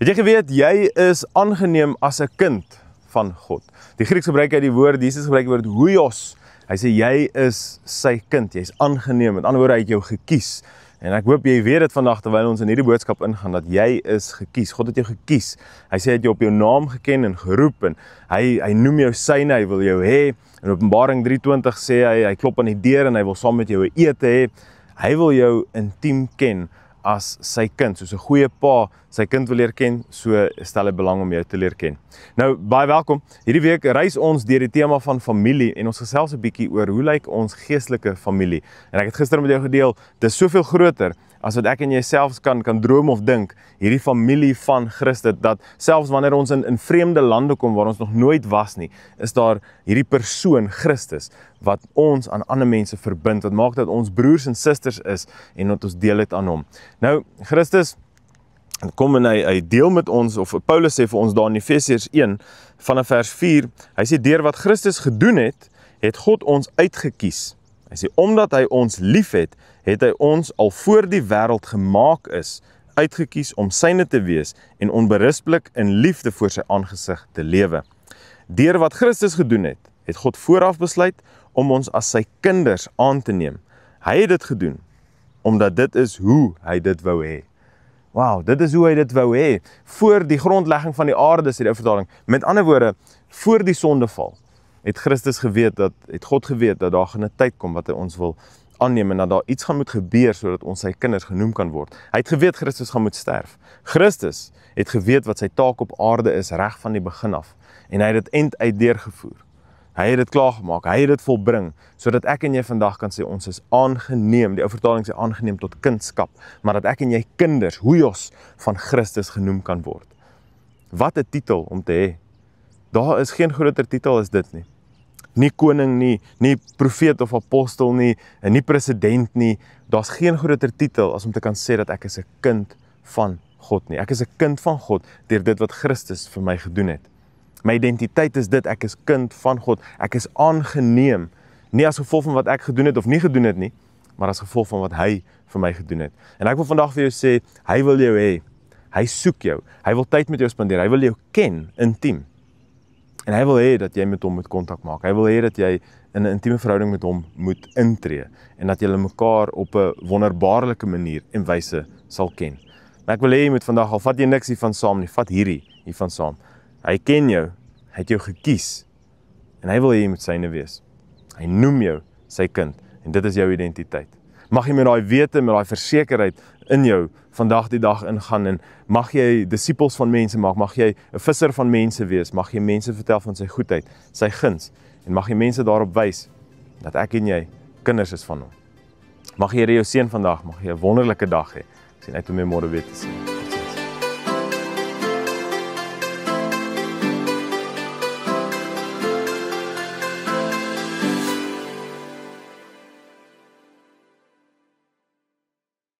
Het jy geweet, jy is aangeneem as 'n kind van God. Die Grieks gebruik hy die woord, Jesus gebruik die woord huios. Hy sê jy is sy kind, jy is aangeneem, met ander woorde hy het jou gekies. En ek hoop jy weet dit vandag terwyl ons in hierdie boodskap ingaan, dat jy is gekies. God het jou gekies. Hy sê hy het jou op jou naam geken en geroep en hy noem jou syne, hy wil jou hê. In Openbaring 3:20 sê hy klop aan die deur en hy wil saam met jou 'n ete hê. Hy wil jou intiem ken as sy kind, soos 'n goeie pa sy kind wil leer ken, so stel hy belang om jou te leer ken. Nou, baie welkom. Hierdie week reis ons deur die tema van familie en ons gesels 'n bietjie oor hoe lyk ons geestelike familie. En ek het gister met jou gedeel, dit is soveel groter as wat ek en jy selfs kan droom of dink, hierdie familie van Christus, dat selfs wanneer ons in vreemde lande kom waar ons nog nooit was nie, is daar hierdie persoon, Christus, wat ons aan ander mense verbind, wat maak dat ons broers en susters is en dat ons deel het aan hom. Nou, Christus kom en hy deel met ons, of Paulus sê vir ons daar in Efesiërs 1 vanaf vers 4, hy sê deur wat Christus gedoen het, het God ons uitgekies. Hy sê omdat hy ons liefhet, het hy ons al voor die wêreld gemaak is, uitgekies om syne te wees en onberispelik in liefde voor sy aangesig te lewe. Deur wat Christus gedoen het, het God vooraf besluit om ons as sy kinders aan te neem. Hy het dit gedoen, omdat dit is hoe hy dit wou hê. Wow, dit is hoe hy dit wou hê. Voor die grondlegging van die aarde, sê die ou vertaling. Met ander woorde, voor die sondeval, het God geweet dat daar gaan 'n tyd kom wat hy ons wil aanneem en dat daar iets gaan moet gebeur sodat ons sy kinders genoem kan word. Hy het geweet Christus gaan moet sterf. Christus het geweet wat sy taak op aarde is reg van die begin af en hy het dit end uit deurgevoer. Hy het dit klaargemaak, hy het dit volbring, sodat ek en jy vandag kan sê, ons is aangeneem, die ou vertaling sê aangeneem tot kindskap, maar dat ek en jy kinders, huios, van Christus genoem kan word. Wat 'n titel om te hê. Daar is geen groter titel as dit nie. Nie koning nie, nie profeet of apostel nie, en nie president nie, daar's geen groter titel as om te kan sê dat ek is 'n kind van God nie. Ek is 'n kind van God deur dit wat Christus vir my gedoen het. My identiteit is dit, ek is kind van God, ek is aangeneem, nie as gevolg van wat ek gedoen het of nie gedoen het nie, maar as gevolg van wat hy vir my gedoen het. En ek wil vandag vir jou sê, hy wil jou hê, hy soek jou, hy wil tyd met jou spandeer, hy wil jou ken, intiem. En hy wil hê dat jy met hom moet kontak maak, hy wil hê dat jy in 'n intieme verhouding met hom moet intree, en dat julle mekaar op 'n wonderbaarlike manier en wyse sal ken. Maar ek wil hê jy moet vandag, al vat jy niks hiervan saam nie, vat hierdie hiervan saam. Hy ken jou, hy het jou gekies, en hy wil hê jy moet syne wees. Hy noem jou sy kind, en dit is jou identiteit. Mag jy met daai wete, met daai versekerheid in jou vandag die dag ingaan, en mag jy disippels van mense maak, mag jy 'n visser van mense wees, mag jy mense vertel van sy goedheid, sy guns, en mag jy mense daarop wys, dat ek en jy kinders is van hom. Mag jy Here jou seën vandag, mag jy 'n wonderlike dag hê. Ek sien uit om jou môre weer te sien.